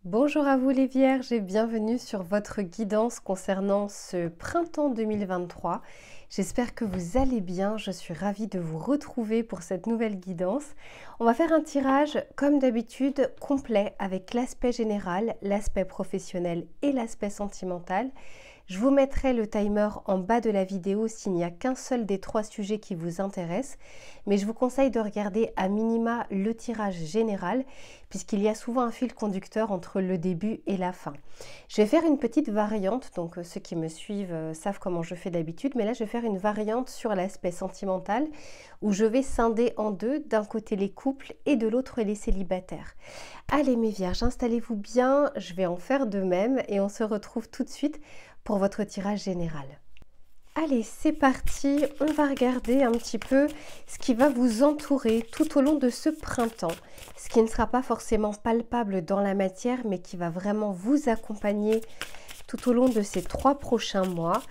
Bonjour à vous les Vierges et bienvenue sur votre guidance concernant ce printemps 2023. J'espère que vous allez bien, je suis ravie de vous retrouver pour cette nouvelle guidance. On va faire un tirage comme d'habitude complet avec l'aspect général, l'aspect professionnel et l'aspect sentimental. Je vous mettrai le timer en bas de la vidéo s'il n'y a qu'un seul des trois sujets qui vous intéressent, mais je vous conseille de regarder à minima le tirage général puisqu'il y a souvent un fil conducteur entre le début et la fin. Je vais faire une petite variante, donc ceux qui me suivent savent comment je fais d'habitude, mais là je vais faire une variante sur l'aspect sentimental où je vais scinder en deux, d'un côté les couples et de l'autre les célibataires. Allez mes Vierges, installez-vous bien, je vais en faire de même et on se retrouve tout de suite pour votre tirage général. Allez, c'est parti, on va regarder un petit peu ce qui va vous entourer tout au long de ce printemps, ce qui ne sera pas forcément palpable dans la matière, mais qui va vraiment vous accompagner tout au long de ces 3 prochains mois.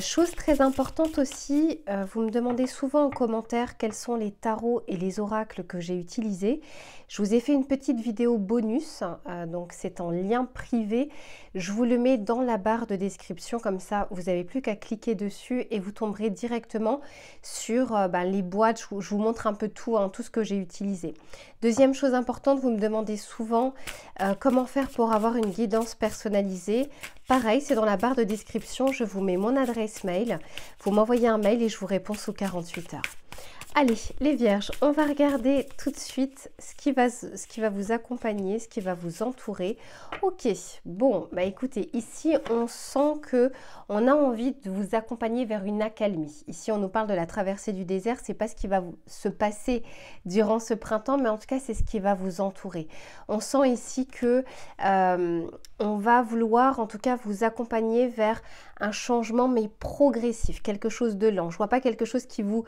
Chose très importante aussi, vous me demandez souvent en commentaire quels sont les tarots et les oracles que j'ai utilisés. Je vous ai fait une petite vidéo bonus, donc c'est en lien privé. Je vous le mets dans la barre de description, comme ça vous n'avez plus qu'à cliquer dessus et vous tomberez directement sur les boîtes. Je vous montre un peu tout, tout ce que j'ai utilisé. Deuxième chose importante, vous me demandez souvent comment faire pour avoir une guidance personnalisée. Pareil, c'est dans la barre de description, je vous mets mon adresse mail. Vous m'envoyez un mail et je vous réponds sous 48 heures. Allez, les Vierges, on va regarder tout de suite ce qui va vous accompagner, ce qui va vous entourer. Ok, bon, écoutez, ici on sent que on a envie de vous accompagner vers une accalmie. Ici on nous parle de la traversée du désert, c'est pas ce qui va se passer durant ce printemps, mais en tout cas c'est ce qui va vous entourer. On sent ici que on va vouloir en tout cas vous accompagner vers un changement mais progressif, quelque chose de lent. Je vois pas quelque chose qui vous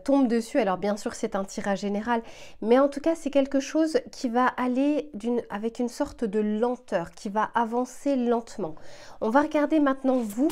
tombe dessus. Alors bien sûr c'est un tirage général, mais en tout cas c'est quelque chose qui va aller avec une sorte de lenteur, qui va avancer lentement. On va regarder maintenant vous,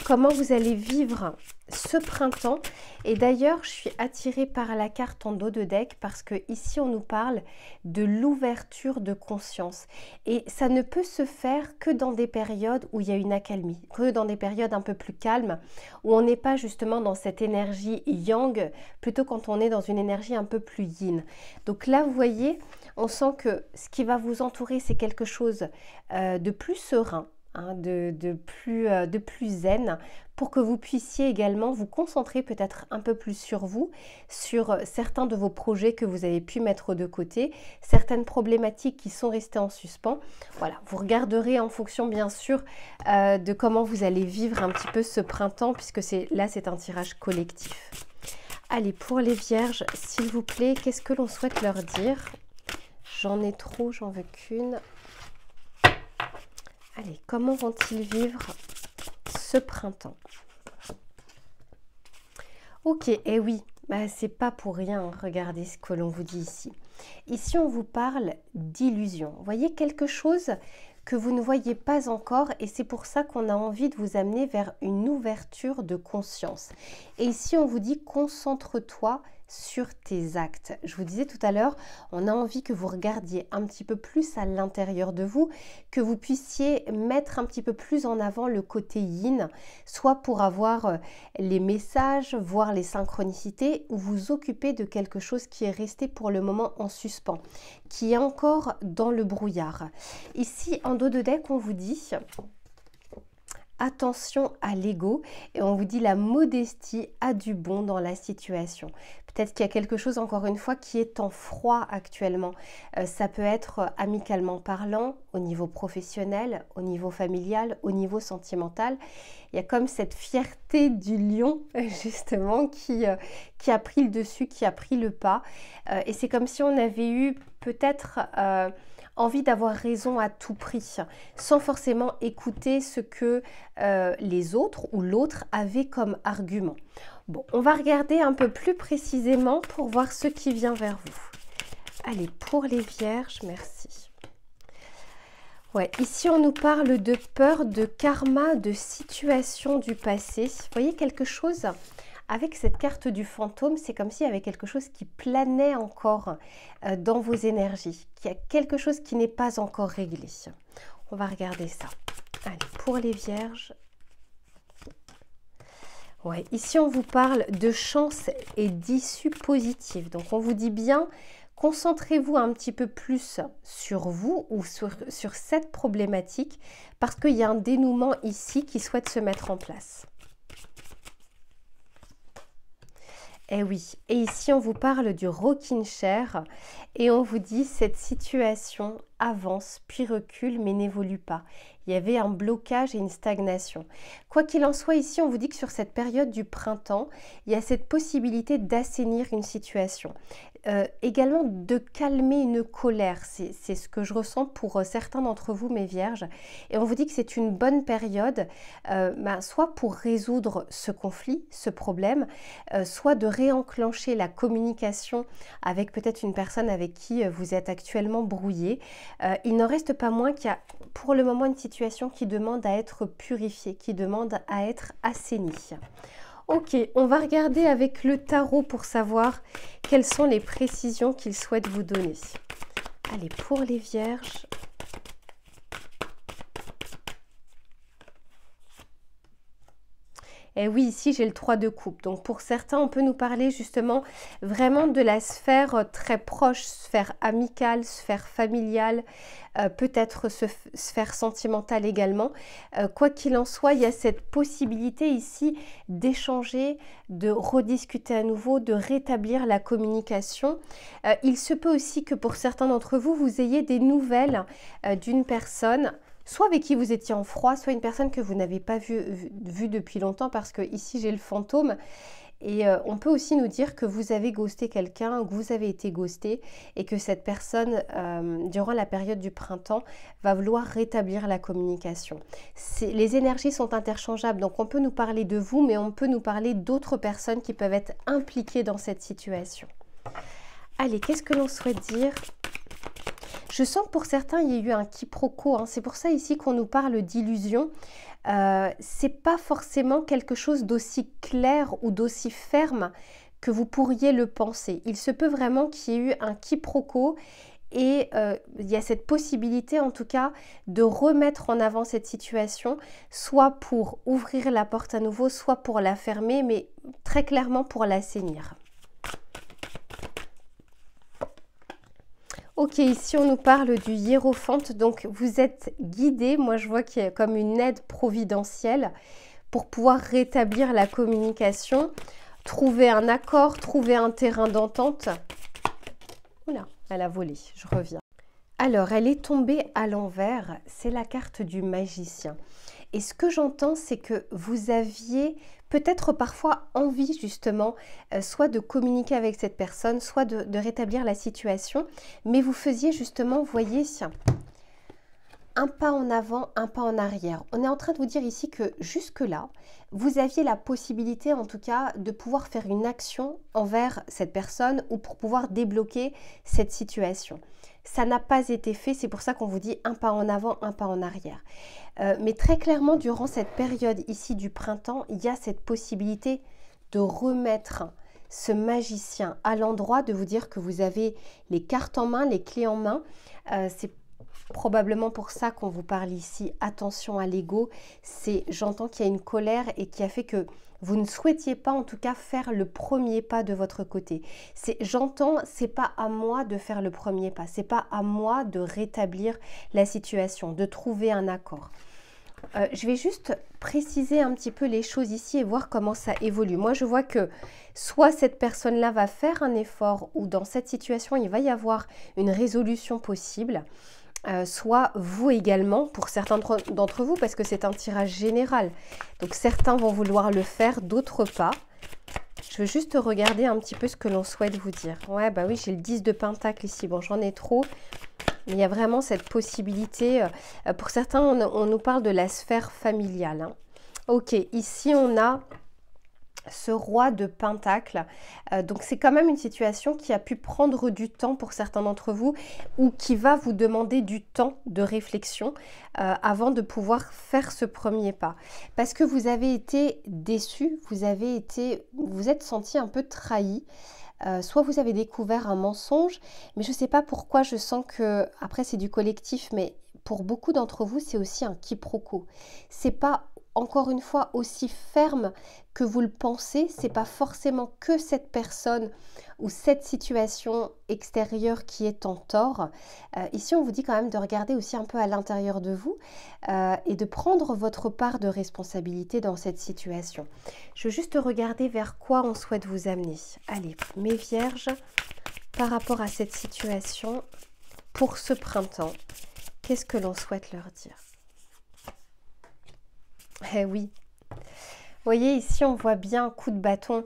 comment vous allez vivre ce printemps. Et d'ailleurs je suis attirée par la carte en dos de deck parce que ici on nous parle de l'ouverture de conscience et ça ne peut se faire que dans des périodes où il y a une accalmie, que dans des périodes un peu plus calmes où on n'est pas justement dans cette énergie yang, plutôt quand on est dans une énergie un peu plus yin. Donc là vous voyez, on sent que ce qui va vous entourer c'est quelque chose de plus serein, de plus zen, pour que vous puissiez également vous concentrer peut-être un peu plus sur vous, sur certains de vos projets que vous avez pu mettre de côté, certaines problématiques qui sont restées en suspens. Voilà, vous regarderez en fonction bien sûr de comment vous allez vivre un petit peu ce printemps, puisque c'est un tirage collectif. Allez, pour les Vierges, s'il vous plaît, qu'est-ce que l'on souhaite leur dire? J'en ai trop, j'en veux qu'une. Allez, comment vont-ils vivre ce printemps? Ok, et oui, c'est pas pour rien, regardez ce que l'on vous dit ici. Ici, on vous parle d'illusion. Vous voyez quelque chose que vous ne voyez pas encore et c'est pour ça qu'on a envie de vous amener vers une ouverture de conscience. Et ici, on vous dit concentre-toi sur tes actes. Je vous disais tout à l'heure, on a envie que vous regardiez un petit peu plus à l'intérieur de vous, que vous puissiez mettre un petit peu plus en avant le côté yin, soit pour avoir les messages, voir les synchronicités, ou vous occuper de quelque chose qui est resté pour le moment en suspens, qui est encore dans le brouillard. Ici, en dos de deck, on vous dit attention à l'ego et on vous dit la modestie a du bon dans la situation. Peut-être qu'il y a quelque chose encore une fois qui est en froid actuellement. Ça peut être amicalement parlant, au niveau professionnel, au niveau familial, au niveau sentimental. Il y a comme cette fierté du lion justement qui a pris le dessus, qui a pris le pas. Et c'est comme si on avait eu peut-être envie d'avoir raison à tout prix, sans forcément écouter ce que les autres ou l'autre avaient comme argument. Bon, on va regarder un peu plus précisément pour voir ce qui vient vers vous. Allez, pour les Vierges, merci. Ouais, ici on nous parle de peur, de karma, de situation du passé. Vous voyez quelque chose avec cette carte du fantôme, c'est comme s'il y avait quelque chose qui planait encore dans vos énergies, qu'il y a quelque chose qui n'est pas encore réglé. On va regarder ça. Allez, pour les vierges. Ouais, ici on vous parle de chance et d'issue positive. Donc on vous dit bien, concentrez-vous un petit peu plus sur vous ou sur cette problématique parce qu'il y a un dénouement ici qui souhaite se mettre en place. Eh oui, et ici on vous parle du rocking chair et on vous dit cette situation avance puis recule mais n'évolue pas. Il y avait un blocage et une stagnation. Quoi qu'il en soit, ici on vous dit que sur cette période du printemps, il y a cette possibilité d'assainir une situation. Également de calmer une colère, c'est ce que je ressens pour certains d'entre vous mes vierges, et on vous dit que c'est une bonne période soit pour résoudre ce conflit, ce problème, soit de réenclencher la communication avec peut-être une personne avec qui vous êtes actuellement brouillé. Il n'en reste pas moins qu'il y a pour le moment une situation qui demande à être purifiée, qui demande à être assainie. Ok, on va regarder avec le tarot pour savoir quelles sont les précisions qu'il souhaite vous donner. Allez, pour les vierges. Et oui, ici j'ai le 3 de coupe. Donc pour certains, on peut nous parler justement vraiment de la sphère très proche, sphère amicale, sphère familiale, peut-être sphère sentimentale également. Quoi qu'il en soit, il y a cette possibilité ici d'échanger, de rediscuter à nouveau, de rétablir la communication. Il se peut aussi que pour certains d'entre vous, vous ayez des nouvelles d'une personne, soit avec qui vous étiez en froid, soit une personne que vous n'avez pas vue depuis longtemps, parce que ici j'ai le fantôme. Et on peut aussi nous dire que vous avez ghosté quelqu'un, que vous avez été ghosté et que cette personne, durant la période du printemps, va vouloir rétablir la communication. Les énergies sont interchangeables, donc on peut nous parler de vous, mais on peut nous parler d'autres personnes qui peuvent être impliquées dans cette situation. Allez, qu'est-ce que l'on souhaite dire ? Je sens que pour certains, il y a eu un quiproquo. Hein. C'est pour ça ici qu'on nous parle d'illusion. C'est pas forcément quelque chose d'aussi clair ou d'aussi ferme que vous pourriez le penser. Il se peut vraiment qu'il y ait eu un quiproquo et il y a cette possibilité en tout cas de remettre en avant cette situation, soit pour ouvrir la porte à nouveau, soit pour la fermer, mais très clairement pour l'assainir. Ok, ici on nous parle du hiérophante, donc vous êtes guidé, moi je vois qu'il y a comme une aide providentielle pour pouvoir rétablir la communication, trouver un accord, trouver un terrain d'entente. Oula, elle a volé, je reviens. Alors, elle est tombée à l'envers, c'est la carte du magicien. Et ce que j'entends, c'est que vous aviez peut-être parfois envie justement, soit de communiquer avec cette personne, soit de rétablir la situation, mais vous faisiez justement, vous voyez, un pas en avant, un pas en arrière. On est en train de vous dire ici que jusque-là, vous aviez la possibilité en tout cas de pouvoir faire une action envers cette personne ou pour pouvoir débloquer cette situation. Ça n'a pas été fait, c'est pour ça qu'on vous dit un pas en avant, un pas en arrière. Mais très clairement, durant cette période ici du printemps, il y a cette possibilité de remettre ce magicien à l'endroit, de vous dire que vous avez les cartes en main, les clés en main. C'est probablement pour ça qu'on vous parle ici, attention à l'ego. J'entends qu'il y a une colère et qui a fait que vous ne souhaitiez pas en tout cas faire le premier pas de votre côté. J'entends, c'est pas à moi de faire le premier pas, c'est pas à moi de rétablir la situation, de trouver un accord. Je vais juste préciser un petit peu les choses ici et voir comment ça évolue. Moi, je vois que soit cette personne-là va faire un effort ou dans cette situation, il va y avoir une résolution possible. Soit vous également, pour certains d'entre vous, parce que c'est un tirage général. Donc certains vont vouloir le faire, d'autres pas. Je veux juste regarder un petit peu ce que l'on souhaite vous dire. Ouais, bah oui, j'ai le 10 de Pentacle ici. Bon, j'en ai trop. Mais il y a vraiment cette possibilité. Pour certains, on nous parle de la sphère familiale. Hein. Ok, ici on a ce roi de Pentacle. Donc c'est quand même une situation qui a pu prendre du temps pour certains d'entre vous ou qui va vous demander du temps de réflexion avant de pouvoir faire ce premier pas. Parce que vous avez été déçu, vous êtes senti un peu trahi. Soit vous avez découvert un mensonge, mais je ne sais pas pourquoi je sens que, après c'est du collectif, mais pour beaucoup d'entre vous c'est aussi un quiproquo. C'est pas encore une fois aussi ferme que vous le pensez, c'est pas forcément que cette personne ou cette situation extérieure qui est en tort. Ici on vous dit quand même de regarder aussi un peu à l'intérieur de vous et de prendre votre part de responsabilité dans cette situation. Je veux juste regarder vers quoi on souhaite vous amener. Allez, mes vierges, par rapport à cette situation, pour ce printemps, qu'est-ce que l'on souhaite leur dire? Eh oui, vous voyez ici on voit bien un coup de bâton.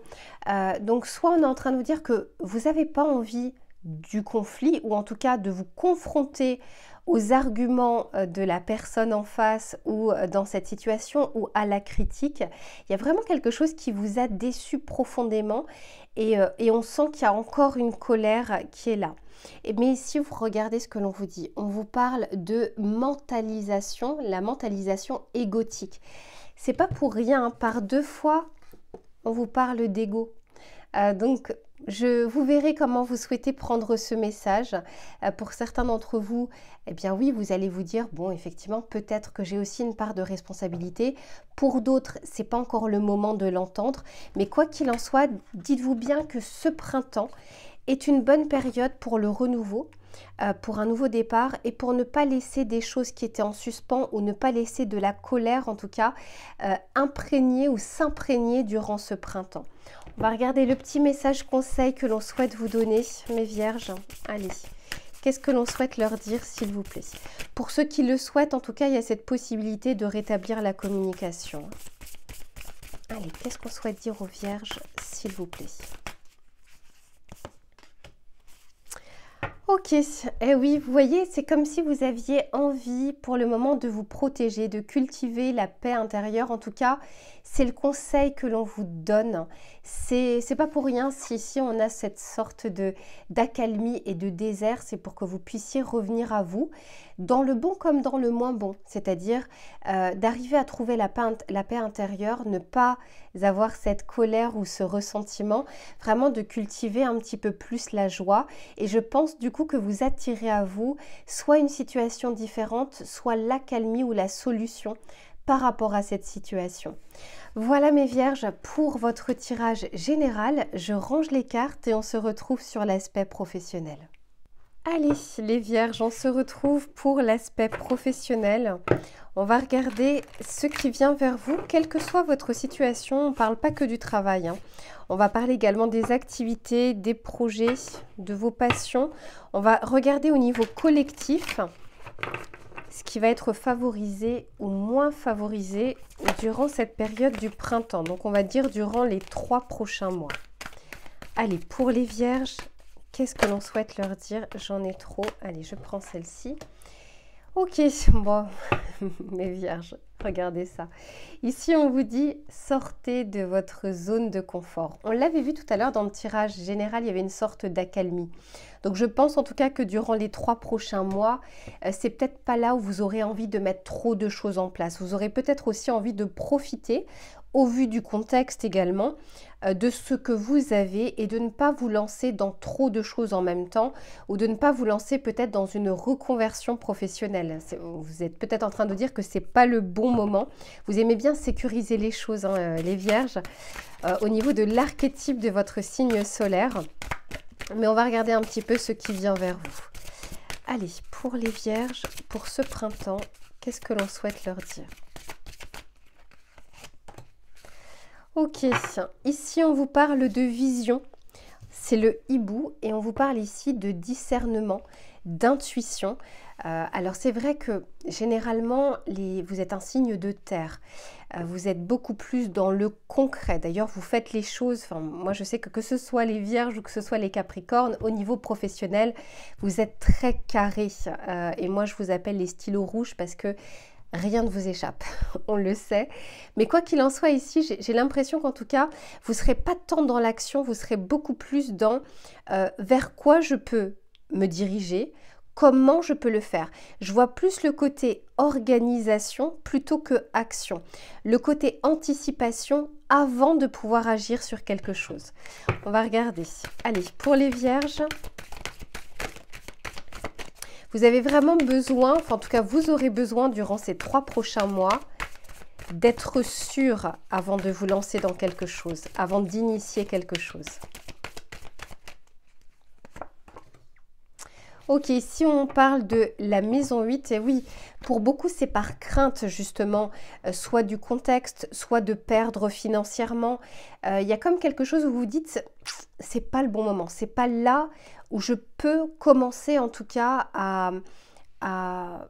Donc soit on est en train de vous dire que vous n'avez pas envie du conflit ou en tout cas de vous confronter aux arguments de la personne en face ou dans cette situation ou à la critique. Il y a vraiment quelque chose qui vous a déçu profondément et on sent qu'il y a encore une colère qui est là. Mais ici, vous regardez ce que l'on vous dit. On vous parle de mentalisation, la mentalisation égotique. C'est pas pour rien, par 2 fois, on vous parle d'ego. Donc, vous verrez comment vous souhaitez prendre ce message. Pour certains d'entre vous, eh bien oui, vous allez vous dire, bon, effectivement, peut-être que j'ai aussi une part de responsabilité. Pour d'autres, c'est pas encore le moment de l'entendre. Mais quoi qu'il en soit, dites-vous bien que ce printemps est une bonne période pour le renouveau, pour un nouveau départ et pour ne pas laisser des choses qui étaient en suspens ou ne pas laisser de la colère en tout cas imprégner ou s'imprégner durant ce printemps. On va regarder le petit message conseil que l'on souhaite vous donner, mes vierges. Allez, qu'est-ce que l'on souhaite leur dire s'il vous plaît? Pour ceux qui le souhaitent, en tout cas, il y a cette possibilité de rétablir la communication. Allez, qu'est-ce qu'on souhaite dire aux vierges s'il vous plaît? Ok, eh oui, vous voyez, c'est comme si vous aviez envie pour le moment de vous protéger, de cultiver la paix intérieure. En tout cas, c'est le conseil que l'on vous donne. C'est pas pour rien si ici on a cette sorte d'accalmie et de désert, c'est pour que vous puissiez revenir à vous, dans le bon comme dans le moins bon. C'est-à-dire d'arriver à trouver la paix intérieure, ne pas avoir cette colère ou ce ressentiment, vraiment de cultiver un petit peu plus la joie. Et je pense du coup que vous attirez à vous soit une situation différente, soit l'accalmie ou la solution par rapport à cette situation. Voilà mes vierges pour votre tirage général. Je range les cartes et on se retrouve sur l'aspect professionnel. Allez les vierges, on se retrouve pour l'aspect professionnel. On va regarder ce qui vient vers vous, quelle que soit votre situation. On ne parle pas que du travail, hein. On va parler également des activités, des projets, de vos passions. On va regarder au niveau collectif ce qui va être favorisé ou moins favorisé durant cette période du printemps. Donc on va dire durant les 3 prochains mois. Allez, pour les vierges, qu'est-ce que l'on souhaite leur dire? J'en ai trop. Allez, je prends celle-ci. Ok, bon, mes vierges, regardez ça. Ici, on vous dit, sortez de votre zone de confort. On l'avait vu tout à l'heure dans le tirage général, il y avait une sorte d'accalmie. Donc, je pense en tout cas que durant les 3 prochains mois, c'est peut-être pas là où vous aurez envie de mettre trop de choses en place. Vous aurez peut-être aussi envie de profiter, au vu du contexte également, de ce que vous avez et de ne pas vous lancer dans trop de choses en même temps ou de ne pas vous lancer peut-être dans une reconversion professionnelle. Vous êtes peut-être en train de dire que ce n'est pas le bon moment. Vous aimez bien sécuriser les choses, hein, les vierges, au niveau de l'archétype de votre signe solaire. Mais on va regarder un petit peu ce qui vient vers vous. Allez, pour les vierges, pour ce printemps, qu'est-ce que l'on souhaite leur dire ? Ok, ici on vous parle de vision, c'est le hibou et on vous parle ici de discernement, d'intuition. Alors c'est vrai que généralement vous êtes un signe de terre, vous êtes beaucoup plus dans le concret. D'ailleurs vous faites les choses, enfin moi je sais que ce soit les vierges ou que ce soit les capricornes, au niveau professionnel vous êtes très carré et moi je vous appelle les stylos rouges parce que rien ne vous échappe, on le sait. Mais quoi qu'il en soit ici, j'ai l'impression qu'en tout cas, vous ne serez pas tant dans l'action, vous serez beaucoup plus dans vers quoi je peux me diriger, comment je peux le faire. Je vois plus le côté organisation plutôt que action. Le côté anticipation avant de pouvoir agir sur quelque chose. On va regarder. Allez, pour les vierges, vous avez vraiment besoin, enfin en tout cas vous aurez besoin durant ces 3 prochains mois d'être sûr avant de vous lancer dans quelque chose, avant d'initier quelque chose. Ok, si on parle de la maison 8, et oui, pour beaucoup c'est par crainte justement, soit du contexte, soit de perdre financièrement. Il y a comme quelque chose où vous dites, c'est pas le bon moment, c'est pas là où je peux commencer en tout cas à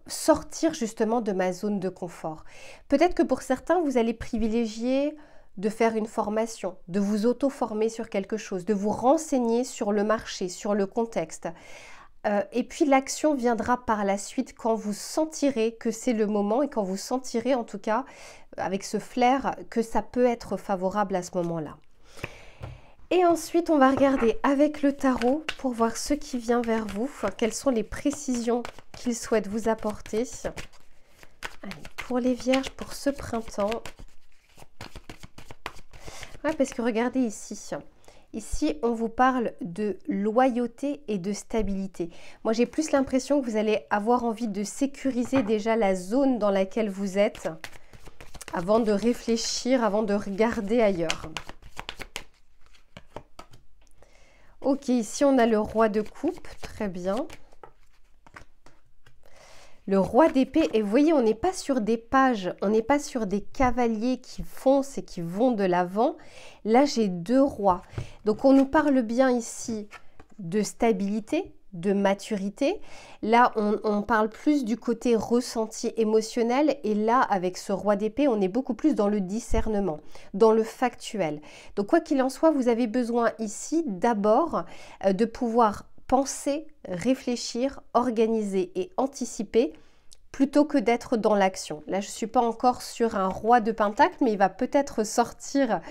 sortir justement de ma zone de confort. Peut-être que pour certains, vous allez privilégier de faire une formation, de vous auto-former sur quelque chose, de vous renseigner sur le marché, sur le contexte. Et puis l'action viendra par la suite quand vous sentirez que c'est le moment et quand vous sentirez en tout cas avec ce flair que ça peut être favorable à ce moment-là. Et ensuite on va regarder avec le tarot pour voir ce qui vient vers vous, quelles sont les précisions qu'il souhaite vous apporter. Allez, pour les vierges, pour ce printemps. Ouais, parce que regardez ici. Ici, on vous parle de loyauté et de stabilité. Moi, j'ai plus l'impression que vous allez avoir envie de sécuriser déjà la zone dans laquelle vous êtes avant de réfléchir, avant de regarder ailleurs. Ok, ici, on a le roi de coupe. Très bien. Le roi d'épée, et vous voyez, on n'est pas sur des pages, on n'est pas sur des cavaliers qui foncent et qui vont de l'avant. Là, j'ai 2 rois. Donc, on nous parle bien ici de stabilité, de maturité. Là, on parle plus du côté ressenti émotionnel. Et là, avec ce roi d'épée, on est beaucoup plus dans le discernement, dans le factuel. Donc, quoi qu'il en soit, vous avez besoin ici d'abord de pouvoir penser, réfléchir, organiser et anticiper plutôt que d'être dans l'action. Là, je ne suis pas encore sur un roi de pentacle, mais il va peut-être sortir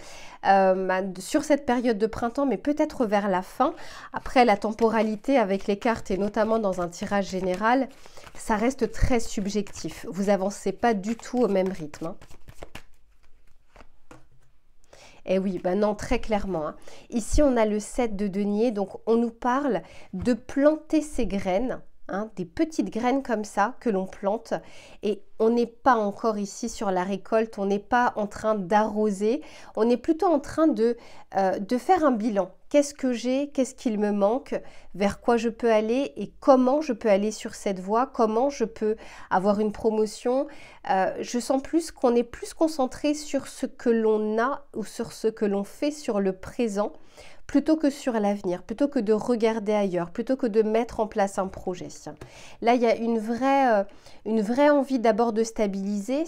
sur cette période de printemps, mais peut-être vers la fin. Après, la temporalité avec les cartes, et notamment dans un tirage général, ça reste très subjectif. Vous n'avancez pas du tout au même rythme, hein. Eh oui, ben non, très clairement, hein. Ici, on a le 7 de denier, donc on nous parle de planter ces graines, hein, des petites graines comme ça que l'on plante. Et on n'est pas encore ici sur la récolte, on n'est pas en train d'arroser, on est plutôt en train de faire un bilan. Qu'est-ce que j'ai, qu'est-ce qu'il me manque, vers quoi je peux aller et comment je peux aller sur cette voie, comment je peux avoir une promotion. Je sens plus qu'on est plus concentré sur ce que l'on a ou sur ce que l'on fait sur le présent plutôt que sur l'avenir, plutôt que de regarder ailleurs, plutôt que de mettre en place un projet. Là, il y a une vraie envie d'abord de stabiliser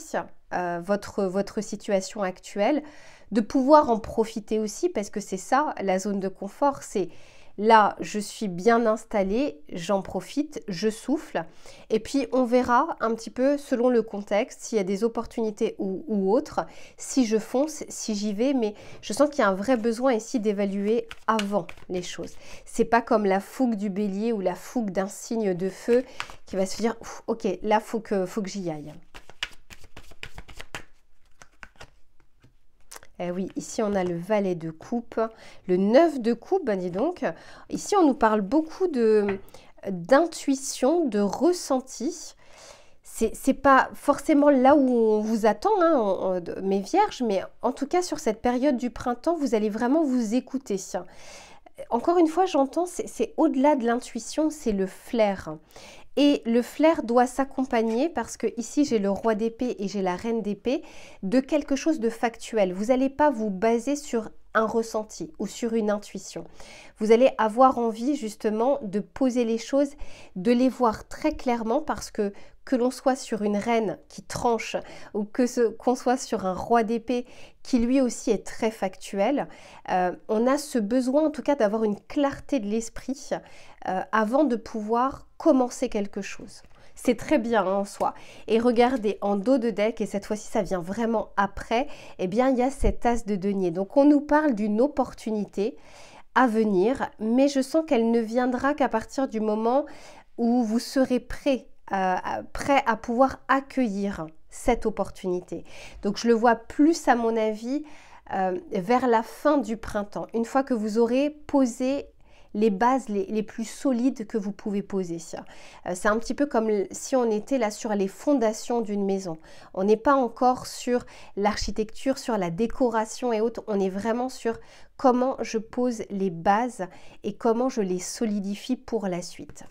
votre situation actuelle, de pouvoir en profiter aussi, parce que c'est ça, la zone de confort, c'est là, je suis bien installée, j'en profite, je souffle, et puis on verra un petit peu selon le contexte, s'il y a des opportunités ou autres, si je fonce, si j'y vais, mais je sens qu'il y a un vrai besoin ici d'évaluer avant les choses. C'est pas comme la fougue du bélier ou la fougue d'un signe de feu qui va se dire, ok, là, faut que j'y aille. Eh oui, ici on a le valet de coupe, le 9 de coupe, ben dis donc. Ici on nous parle beaucoup d'intuition, de ressenti. C'est pas forcément là où on vous attend, hein, mes vierges, mais en tout cas sur cette période du printemps, vous allez vraiment vous écouter. Encore une fois, j'entends, c'est au-delà de l'intuition, c'est le flair. Et le flair doit s'accompagner, parce que ici j'ai le roi d'épée et j'ai la reine d'épée, de quelque chose de factuel. Vous n'allez pas vous baser sur un ressenti ou sur une intuition. Vous allez avoir envie justement de poser les choses, de les voir très clairement, parce que l'on soit sur une reine qui tranche ou qu'on soit sur un roi d'épée qui lui aussi est très factuel, on a ce besoin en tout cas d'avoir une clarté de l'esprit avant de pouvoir commencer quelque chose. c'est très bien en soi. Et regardez, en dos de deck, et cette fois-ci ça vient vraiment après, eh bien il y a cet as de denier. Donc on nous parle d'une opportunité à venir, mais je sens qu'elle ne viendra qu'à partir du moment où vous serez prêt à pouvoir accueillir cette opportunité. Donc je le vois plus à mon avis vers la fin du printemps, une fois que vous aurez posé les bases les plus solides que vous pouvez poser. C'est un petit peu comme si on était là sur les fondations d'une maison. On n'est pas encore sur l'architecture, sur la décoration et autres. On est vraiment sur comment je pose les bases et comment je les solidifie pour la suite.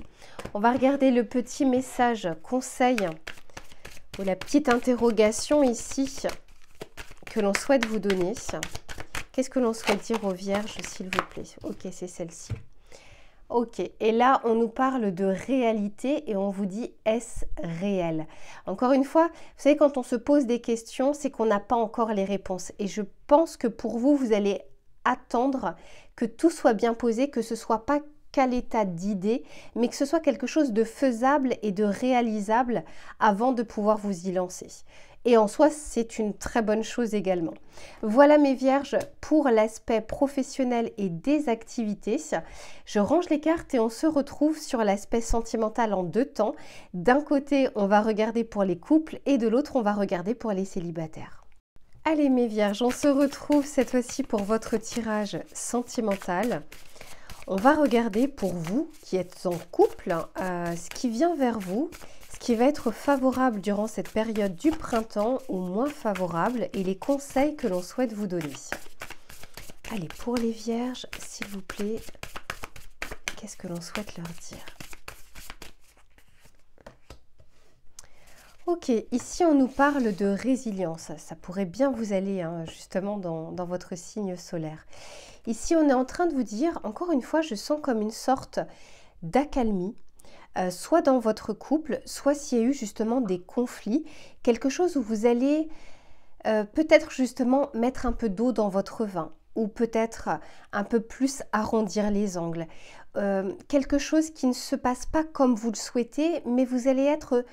On va regarder le petit message conseil ou la petite interrogation ici que l'on souhaite vous donner. Qu'est-ce que l'on souhaite dire aux vierges, s'il vous plaît? Ok, c'est celle-ci. Ok, et là, on nous parle de réalité et on vous dit, est-ce réel? Encore une fois, vous savez, quand on se pose des questions, c'est qu'on n'a pas encore les réponses. Et je pense que pour vous, vous allez attendre que tout soit bien posé, que ce ne soit pas qu'à l'état d'idée, mais que ce soit quelque chose de faisable et de réalisable avant de pouvoir vous y lancer. Et en soi, c'est une très bonne chose également. Voilà mes vierges pour l'aspect professionnel et des activités. Je range les cartes et on se retrouve sur l'aspect sentimental en deux temps. D'un côté, on va regarder pour les couples et de l'autre, on va regarder pour les célibataires. Allez mes vierges, on se retrouve cette fois-ci pour votre tirage sentimental. On va regarder pour vous qui êtes en couple, ce qui vient vers vous, ce qui va être favorable durant cette période du printemps ou moins favorable et les conseils que l'on souhaite vous donner. Allez, pour les vierges, s'il vous plaît, qu'est-ce que l'on souhaite leur dire? Ok, ici on nous parle de résilience. Ça pourrait bien vous aller justement dans votre signe solaire. Ici on est en train de vous dire, encore une fois, je sens comme une sorte d'accalmie. Soit dans votre couple, soit s'il y a eu justement des conflits, quelque chose où vous allez peut-être justement mettre un peu d'eau dans votre vin ou peut-être un peu plus arrondir les angles. Quelque chose qui ne se passe pas comme vous le souhaitez, mais vous allez être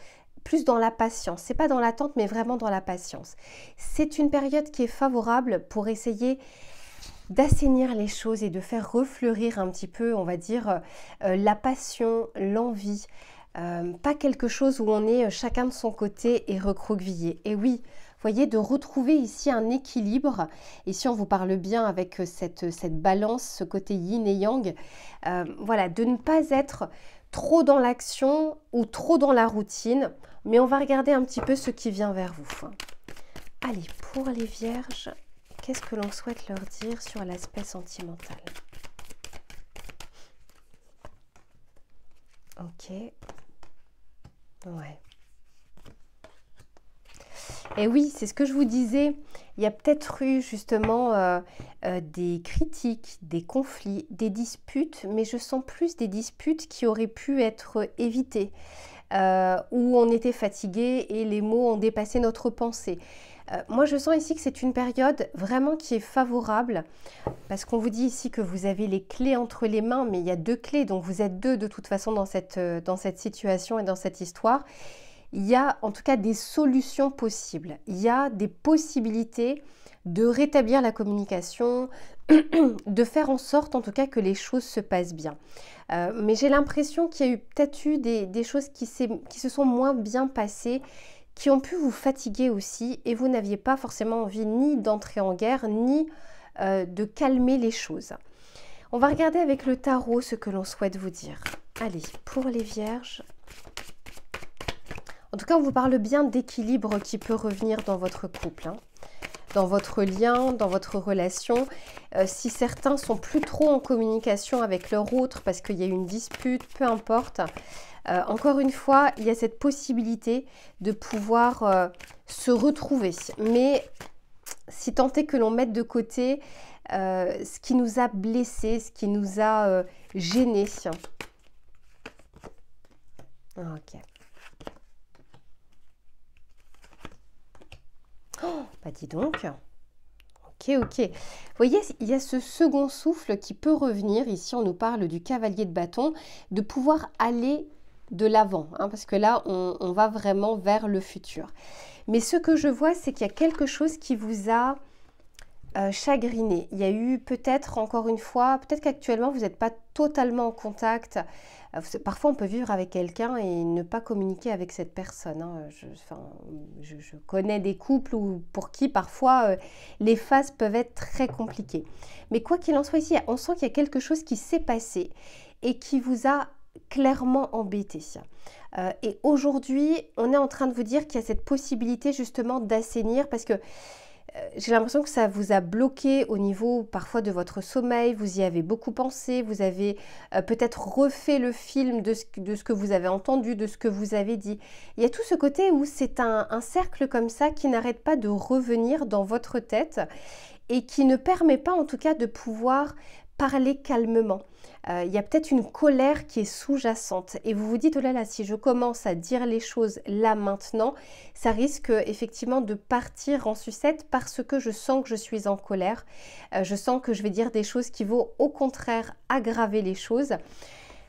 plus dans la patience. C'est pas dans l'attente, mais vraiment dans la patience. C'est une période qui est favorable pour essayer d'assainir les choses et de faire refleurir un petit peu, on va dire, la passion, l'envie. Pas quelque chose où on est chacun de son côté et recroquevillé. Et oui, vous voyez, de retrouver ici un équilibre. Ici, on vous parle bien avec cette balance, ce côté yin et yang. Voilà, de ne pas être trop dans l'action ou trop dans la routine. Mais on va regarder un petit peu ce qui vient vers vous. Allez, pour les vierges, qu'est-ce que l'on souhaite leur dire sur l'aspect sentimental? Ok. Ouais. Et oui, c'est ce que je vous disais. Il y a peut-être eu justement des critiques, des conflits, des disputes, mais je sens plus des disputes qui auraient pu être évitées, où on était fatigué et les mots ont dépassé notre pensée. Moi, je sens ici que c'est une période vraiment qui est favorable parce qu'on vous dit ici que vous avez les clés entre les mains, mais il y a deux clés, donc vous êtes deux de toute façon dans cette situation et dans cette histoire. Il y a en tout cas des solutions possibles. Il y a des possibilités de rétablir la communication, de faire en sorte en tout cas que les choses se passent bien. Mais j'ai l'impression qu'il y a peut-être eu des choses qui se sont moins bien passées, qui ont pu vous fatiguer aussi et vous n'aviez pas forcément envie ni d'entrer en guerre ni de calmer les choses. On va regarder avec le tarot ce que l'on souhaite vous dire. Allez, pour les vierges. En tout cas, on vous parle bien d'équilibre qui peut revenir dans votre couple, dans votre lien, dans votre relation. Si certains sont plus trop en communication avec leur autre parce qu'il y a eu une dispute, peu importe. Encore une fois, il y a cette possibilité de pouvoir se retrouver. Mais si tant est que l'on mette de côté ce qui nous a blessés, ce qui nous a gênés. Ok. Oh, bah dis donc. Ok. Vous voyez, il y a ce second souffle qui peut revenir. Ici, on nous parle du cavalier de bâton, de pouvoir aller de l'avant, hein, parce que là, on va vraiment vers le futur. Mais ce que je vois, c'est qu'il y a quelque chose qui vous a chagriné. Il y a eu peut-être, encore une fois, peut-être qu'actuellement, vous n'êtes pas totalement en contact. Parfois, on peut vivre avec quelqu'un et ne pas communiquer avec cette personne, hein. Je connais des couples pour qui, parfois, les phases peuvent être très compliquées. Mais quoi qu'il en soit ici, on sent qu'il y a quelque chose qui s'est passé et qui vous a clairement embêté. Et aujourd'hui, on est en train de vous dire qu'il y a cette possibilité justement d'assainir parce que j'ai l'impression que ça vous a bloqué au niveau parfois de votre sommeil, vous y avez beaucoup pensé, vous avez peut-être refait le film de ce que vous avez entendu, de ce que vous avez dit. Il y a tout ce côté où c'est un cercle comme ça qui n'arrête pas de revenir dans votre tête et qui ne permet pas en tout cas de pouvoir parler calmement. Il y a peut-être une colère qui est sous-jacente et vous vous dites, oh là là, si je commence à dire les choses là maintenant, ça risque effectivement de partir en sucette parce que je sens que je suis en colère, je sens que je vais dire des choses qui vont au contraire aggraver les choses.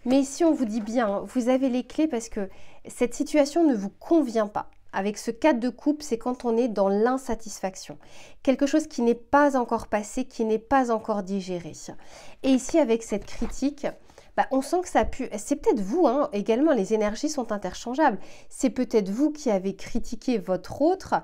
Mais ici, on vous dit bien, vous avez les clés parce que cette situation ne vous convient pas. Avec ce cadre de coupe, c'est quand on est dans l'insatisfaction. Quelque chose qui n'est pas encore passé, qui n'est pas encore digéré. Et ici, avec cette critique, on sent que ça a pu... C'est peut-être vous, hein, également, les énergies sont interchangeables. C'est peut-être vous qui avez critiqué votre autre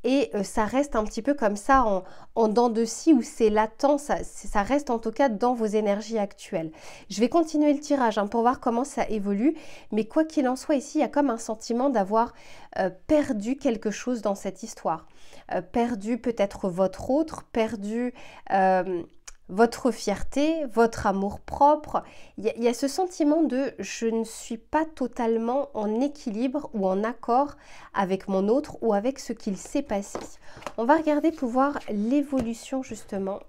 et ça reste un petit peu comme ça en dents de scie où c'est latent, ça reste en tout cas dans vos énergies actuelles. Je vais continuer le tirage hein, pour voir comment ça évolue, mais quoi qu'il en soit ici, il y a comme un sentiment d'avoir perdu quelque chose dans cette histoire. Perdu peut-être votre autre, perdu... votre fierté, votre amour-propre, il y a ce sentiment de je ne suis pas totalement en équilibre ou en accord avec mon autre ou avec ce qu'il s'est passé. On va regarder pour voir l'évolution justement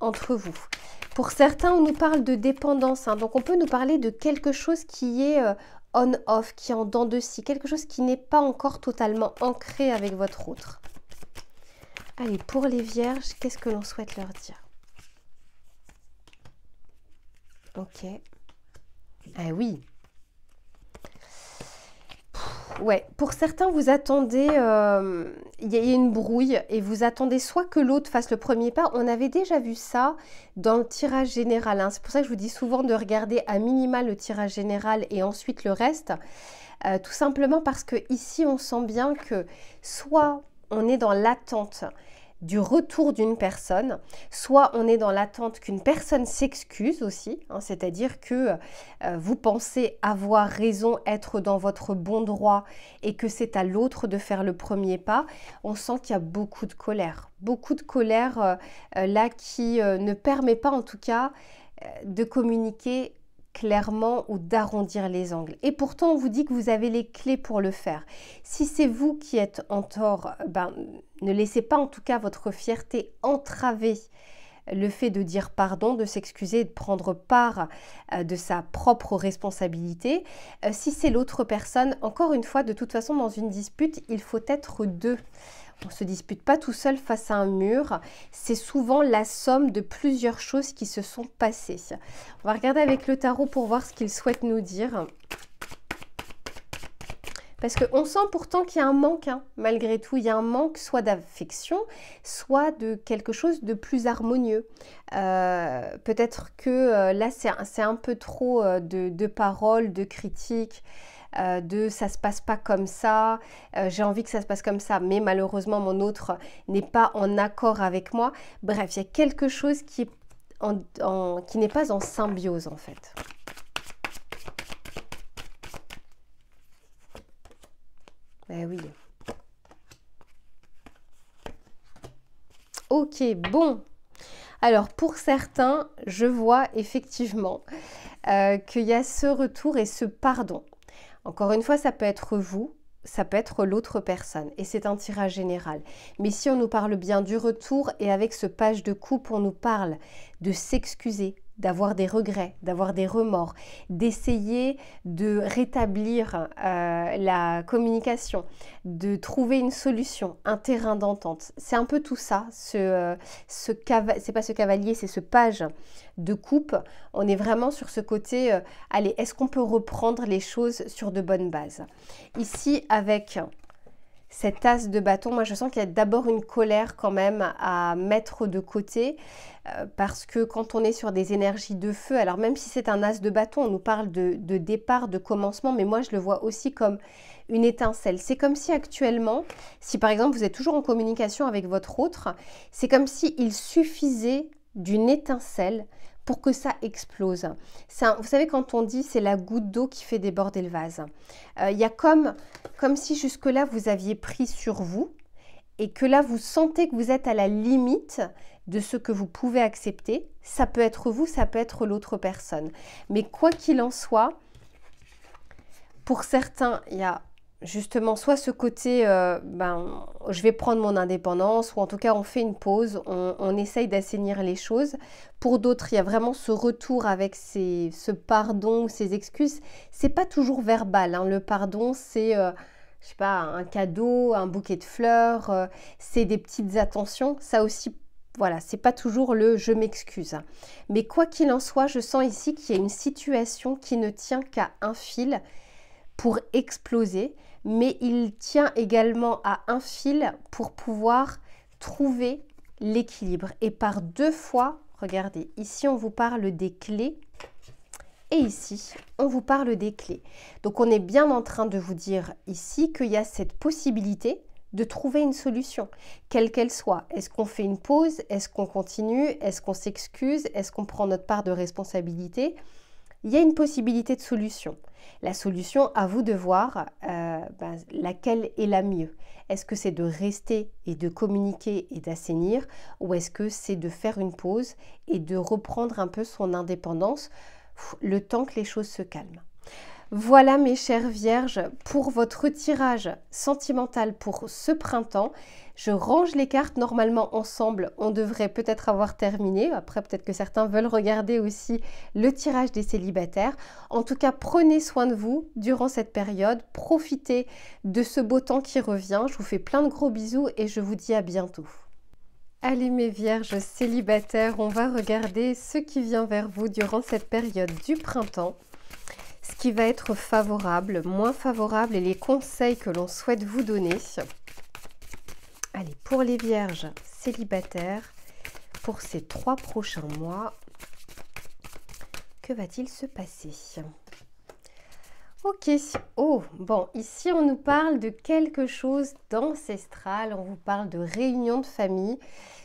entre vous. Pour certains, on nous parle de dépendance, hein, donc on peut nous parler de quelque chose qui est on-off, qui est en dents de scie, quelque chose qui n'est pas encore totalement ancré avec votre autre. Allez, pour les vierges, qu'est-ce que l'on souhaite leur dire ? Ok. Ah oui. Ouais, pour certains, vous attendez, il y a une brouille et vous attendez soit que l'autre fasse le premier pas. On avait déjà vu ça dans le tirage général, hein. C'est pour ça que je vous dis souvent de regarder à minima le tirage général et ensuite le reste. Tout simplement parce que ici, on sent bien que soit on est dans l'attente du retour d'une personne, soit on est dans l'attente qu'une personne s'excuse aussi, hein, c'est-à-dire que vous pensez avoir raison, être dans votre bon droit et que c'est à l'autre de faire le premier pas. On sent qu'il y a beaucoup de colère là qui ne permet pas en tout cas de communiquer clairement ou d'arrondir les angles. Et pourtant, on vous dit que vous avez les clés pour le faire. Si c'est vous qui êtes en tort, ne laissez pas en tout cas votre fierté entraver le fait de dire pardon, de s'excuser et de prendre part de sa propre responsabilité. Si c'est l'autre personne, encore une fois, de toute façon, dans une dispute, il faut être deux. On ne se dispute pas tout seul face à un mur. C'est souvent la somme de plusieurs choses qui se sont passées. On va regarder avec le tarot pour voir ce qu'il souhaite nous dire. Parce qu'on sent pourtant qu'il y a un manque, hein, malgré tout. Il y a un manque soit d'affection, soit de quelque chose de plus harmonieux. Peut-être que là, c'est un peu trop de paroles, de critiques. Ça se passe pas comme ça, j'ai envie que ça se passe comme ça, mais malheureusement mon autre n'est pas en accord avec moi. Bref, il y a quelque chose qui n'est pas en symbiose en fait. Eh oui. Ok, bon. Alors pour certains, je vois effectivement qu'il y a ce retour et ce pardon. Encore une fois, ça peut être vous, ça peut être l'autre personne et c'est un tirage général. Mais si on nous parle bien du retour et avec ce page de coupe, on nous parle de s'excuser, d'avoir des regrets, d'avoir des remords, d'essayer de rétablir la communication, de trouver une solution, un terrain d'entente. C'est un peu tout ça, c'est pas ce cavalier, c'est ce page de coupe. On est vraiment sur ce côté, allez, est-ce qu'on peut reprendre les choses sur de bonnes bases? Ici, avec cet as de bâton, moi je sens qu'il y a d'abord une colère quand même à mettre de côté parce que quand on est sur des énergies de feu, alors même si c'est un as de bâton, on nous parle de départ, de commencement, mais moi je le vois aussi comme une étincelle. C'est comme si actuellement, si par exemple vous êtes toujours en communication avec votre autre, c'est comme s'il suffisait d'une étincelle pour que ça explose. Vous savez, quand on dit c'est la goutte d'eau qui fait déborder le vase, il y a comme si jusque-là vous aviez pris sur vous et que là vous sentez que vous êtes à la limite de ce que vous pouvez accepter. Ça peut être vous, ça peut être l'autre personne. Mais quoi qu'il en soit, pour certains, il y a justement soit ce côté, je vais prendre mon indépendance, ou en tout cas on fait une pause, on essaye d'assainir les choses. Pour d'autres, il y a vraiment ce retour avec ce pardon, ces excuses. C'est pas toujours verbal, hein. Le pardon, c'est, je sais pas, un cadeau, un bouquet de fleurs, c'est des petites attentions. Ça aussi, voilà, c'est pas toujours le je m'excuse. Mais quoi qu'il en soit, je sens ici qu'il y a une situation qui ne tient qu'à un fil pour exploser, mais il tient également à un fil pour pouvoir trouver l'équilibre. Et par deux fois, regardez, ici on vous parle des clés et ici on vous parle des clés. Donc on est bien en train de vous dire ici qu'il y a cette possibilité de trouver une solution, quelle qu'elle soit. Est-ce qu'on fait une pause? Est-ce qu'on continue? Est-ce qu'on s'excuse? Est-ce qu'on prend notre part de responsabilité? Il y a une possibilité de solution. La solution, à vous de voir laquelle est la mieux. Est-ce que c'est de rester et de communiquer et d'assainir, ou est-ce que c'est de faire une pause et de reprendre un peu son indépendance le temps que les choses se calment? Voilà mes chères vierges pour votre tirage sentimental pour ce printemps. Je range les cartes, normalement ensemble on devrait peut-être avoir terminé. Après peut-être que certains veulent regarder aussi le tirage des célibataires. En tout cas, prenez soin de vous durant cette période. Profitez de ce beau temps qui revient. Je vous fais plein de gros bisous et je vous dis à bientôt. Allez mes vierges célibataires, on va regarder ce qui vient vers vous durant cette période du printemps. Ce qui va être favorable, moins favorable et les conseils que l'on souhaite vous donner. Allez, pour les vierges célibataires, pour ces 3 prochains mois, que va-t-il se passer? Ok, oh, bon, ici on nous parle de quelque chose d'ancestral, on vous parle de réunion de famille.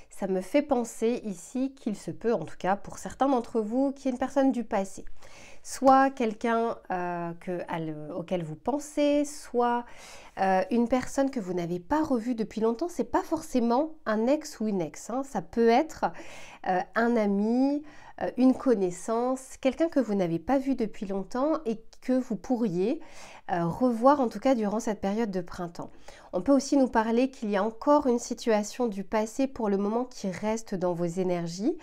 Ça me fait penser ici qu'il se peut, en tout cas pour certains d'entre vous, qu'il y ait une personne du passé. Soit quelqu'un auquel vous pensez, soit une personne que vous n'avez pas revue depuis longtemps. C'est pas forcément un ex ou une ex, hein. Ça peut être un ami, une connaissance, quelqu'un que vous n'avez pas vu depuis longtemps et que vous pourriez revoir en tout cas durant cette période de printemps. On peut aussi nous parler qu'il y a encore une situation du passé pour le moment qui reste dans vos énergies.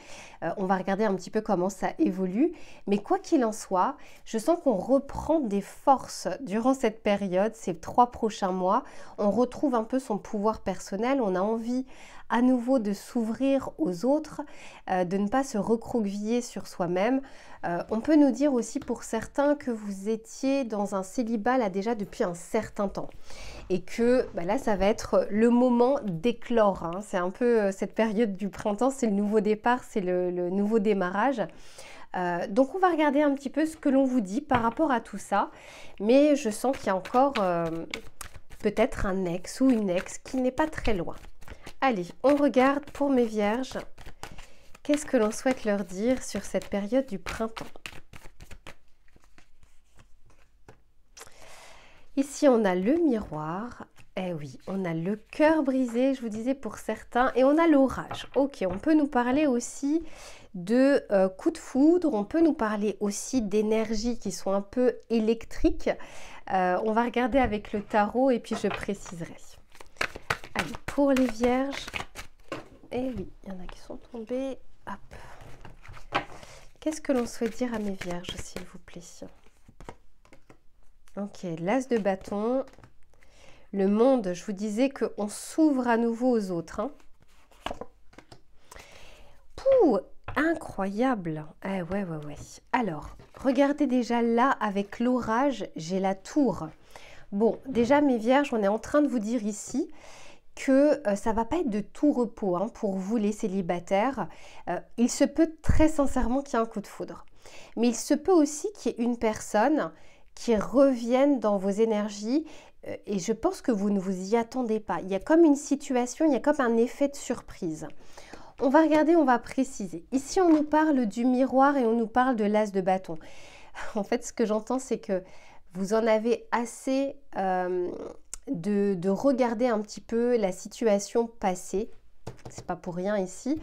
On va regarder un petit peu comment ça évolue. Mais quoi qu'il en soit, je sens qu'on reprend des forces durant cette période, ces 3 prochains mois. On retrouve un peu son pouvoir personnel. On a envie à nouveau de s'ouvrir aux autres, de ne pas se recroqueviller sur soi-même. On peut nous dire aussi pour certains que vous étiez dans un célibat là déjà depuis un certain temps et que là ça va être le moment d'éclore, hein. C'est un peu cette période du printemps, c'est le nouveau départ, c'est le nouveau démarrage. Donc on va regarder un petit peu ce que l'on vous dit par rapport à tout ça, mais je sens qu'il y a encore peut-être un ex ou une ex qui n'est pas très loin. Allez, on regarde pour mes vierges. Qu'est-ce que l'on souhaite leur dire sur cette période du printemps? Ici, on a le miroir. Eh oui, on a le cœur brisé, je vous disais pour certains. Et on a l'orage. Ok, on peut nous parler aussi de coups de foudre. On peut nous parler aussi d'énergies qui sont un peu électriques. On va regarder avec le tarot et puis je préciserai. Allez, pour les vierges. Eh oui, il y en a qui sont tombés. Hop. Qu'est-ce que l'on souhaite dire à mes vierges, s'il vous plaît? Ok, l'as de bâton. Le monde, je vous disais qu'on s'ouvre à nouveau aux autres. Hein. Pouh, incroyable. Ah ouais. Alors, regardez déjà là, avec l'orage, j'ai la tour. Bon, déjà mes vierges, on est en train de vous dire ici que ça va pas être de tout repos hein, pour vous les célibataires. Il se peut très sincèrement qu'il y ait un coup de foudre. Mais il se peut aussi qu'il y ait une personne qui revienne dans vos énergies et je pense que vous ne vous y attendez pas. Il y a comme une situation, il y a comme un effet de surprise. On va regarder, on va préciser. Ici, on nous parle du miroir et on nous parle de l'as de bâton. En fait, ce que j'entends, c'est que vous en avez assez de regarder un petit peu la situation passée. C'est pas pour rien ici.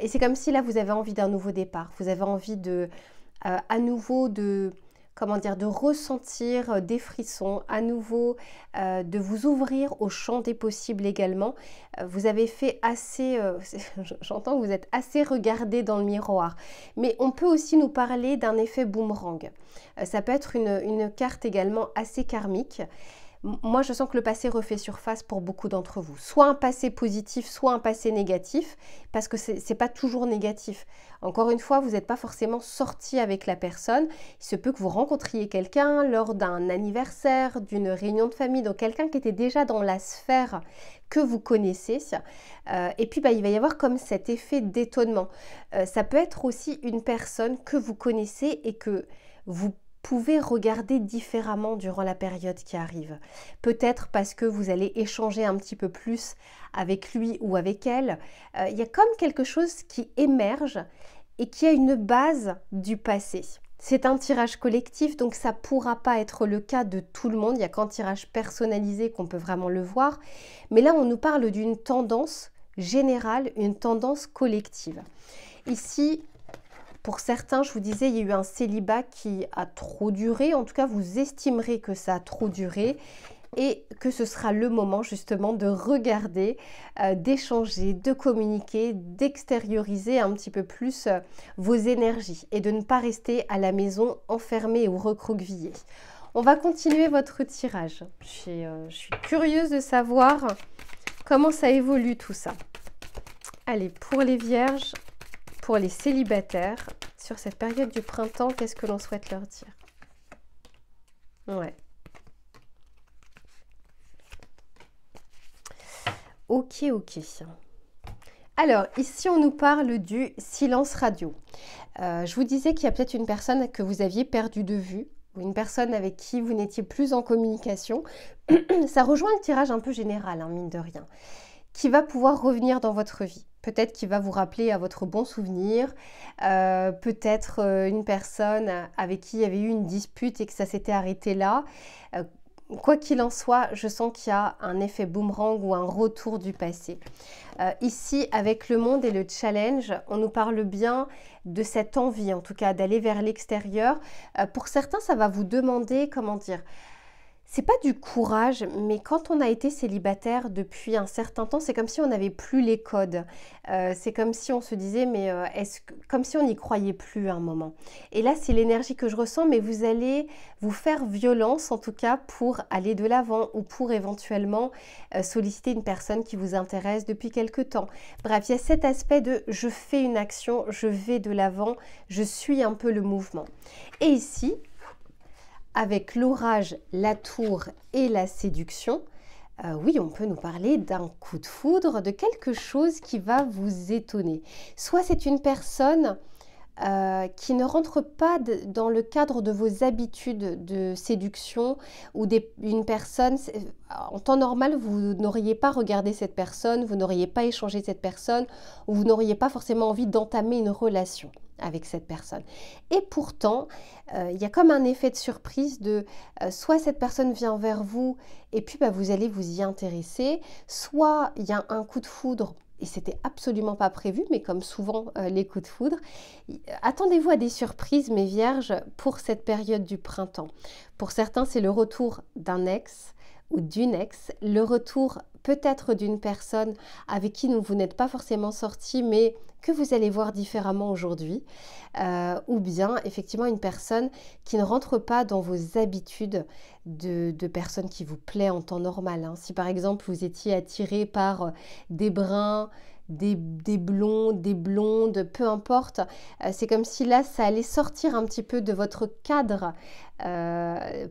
Et c'est comme si là, vous avez envie d'un nouveau départ. Vous avez envie de, à nouveau de... comment dire, de ressentir des frissons, à nouveau de vous ouvrir au champ des possibles également. Vous avez fait assez, j'entends que vous êtes assez regardé dans le miroir, mais on peut aussi nous parler d'un effet boomerang. Ça peut être une carte également assez karmique. Moi, je sens que le passé refait surface pour beaucoup d'entre vous. Soit un passé positif, soit un passé négatif, parce que c'est pas toujours négatif. Encore une fois, vous n'êtes pas forcément sorti avec la personne. Il se peut que vous rencontriez quelqu'un lors d'un anniversaire, d'une réunion de famille, donc quelqu'un qui était déjà dans la sphère que vous connaissez. Et puis, il va y avoir comme cet effet d'étonnement. Ça peut être aussi une personne que vous connaissez et que vous pouvez regarder différemment durant la période qui arrive. Peut-être parce que vous allez échanger un petit peu plus avec lui ou avec elle. Il y a comme quelque chose qui émerge et qui a une base du passé. C'est un tirage collectif, donc ça ne pourra pas être le cas de tout le monde. Il n'y a qu'en tirage personnalisé qu'on peut vraiment le voir. Mais là, on nous parle d'une tendance générale, une tendance collective. Ici, pour certains, je vous disais, il y a eu un célibat qui a trop duré. En tout cas, vous estimerez que ça a trop duré et que ce sera le moment justement de regarder, d'échanger, de communiquer, d'extérioriser un petit peu plus vos énergies et de ne pas rester à la maison enfermé ou recroquevillé. On va continuer votre tirage. Je suis curieuse de savoir comment ça évolue tout ça. Allez, pour les vierges, pour les célibataires, sur cette période du printemps, qu'est-ce que l'on souhaite leur dire? Ouais. Ok. Alors, ici, on nous parle du silence radio. Je vous disais qu'il y a peut-être une personne que vous aviez perdue de vue, ou une personne avec qui vous n'étiez plus en communication. Ça rejoint le tirage un peu général, hein, mine de rien, qui va pouvoir revenir dans votre vie. Peut-être qu'il va vous rappeler à votre bon souvenir, peut-être une personne avec qui il y avait eu une dispute et que ça s'était arrêté là. Quoi qu'il en soit, je sens qu'il y a un effet boomerang ou un retour du passé. Ici, avec le monde et le challenge, on nous parle bien de cette envie, en tout cas, d'aller vers l'extérieur. Pour certains, ça va vous demander, comment dire, c'est pas du courage, mais quand on a été célibataire depuis un certain temps, c'est comme si on n'avait plus les codes. C'est comme si on se disait, mais comme si on n'y croyait plus à un moment. Et là, c'est l'énergie que je ressens, mais vous allez vous faire violence, en tout cas, pour aller de l'avant ou pour éventuellement solliciter une personne qui vous intéresse depuis quelque temps. Bref, il y a cet aspect de je fais une action, je vais de l'avant, je suis un peu le mouvement. Et ici, avec l'orage, la tour et la séduction, oui, on peut nous parler d'un coup de foudre, de quelque chose qui va vous étonner. Soit c'est une personne qui ne rentre pas dans le cadre de vos habitudes de séduction ou une personne, en temps normal, vous n'auriez pas regardé cette personne, vous n'auriez pas échangé cette personne ou vous n'auriez pas forcément envie d'entamer une relation avec cette personne. Et pourtant, il y a comme un effet de surprise de soit cette personne vient vers vous et puis vous allez vous y intéresser, soit il y a un coup de foudre et c'était absolument pas prévu, mais comme souvent les coups de foudre, attendez-vous à des surprises, mes vierges, pour cette période du printemps. Pour certains, c'est le retour d'un ex ou d'une ex, le retour peut-être d'une personne avec qui vous n'êtes pas forcément sorti, mais que vous allez voir différemment aujourd'hui, ou bien effectivement une personne qui ne rentre pas dans vos habitudes de personnes qui vous plaît en temps normal, hein. Si par exemple vous étiez attiré par des bruns, des blonds, des blondes, peu importe, c'est comme si là ça allait sortir un petit peu de votre cadre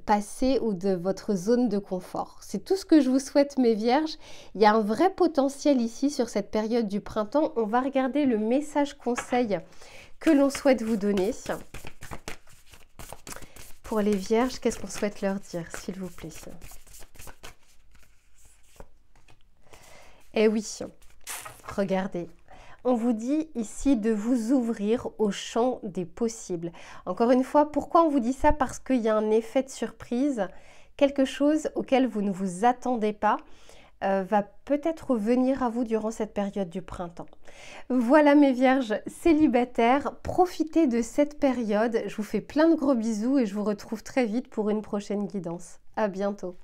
passé ou de votre zone de confort. C'est tout ce que je vous souhaite, mes vierges. Il y a un vrai potentiel ici sur cette période du printemps. On va regarder le message conseil que l'on souhaite vous donner. Pour les vierges, qu'est-ce qu'on souhaite leur dire, s'il vous plaît? Eh oui, regardez, on vous dit ici de vous ouvrir au champ des possibles. Encore une fois, pourquoi on vous dit ça? Parce qu'il y a un effet de surprise, quelque chose auquel vous ne vous attendez pas va peut-être venir à vous durant cette période du printemps. Voilà mes vierges célibataires, profitez de cette période. Je vous fais plein de gros bisous et je vous retrouve très vite pour une prochaine guidance. À bientôt.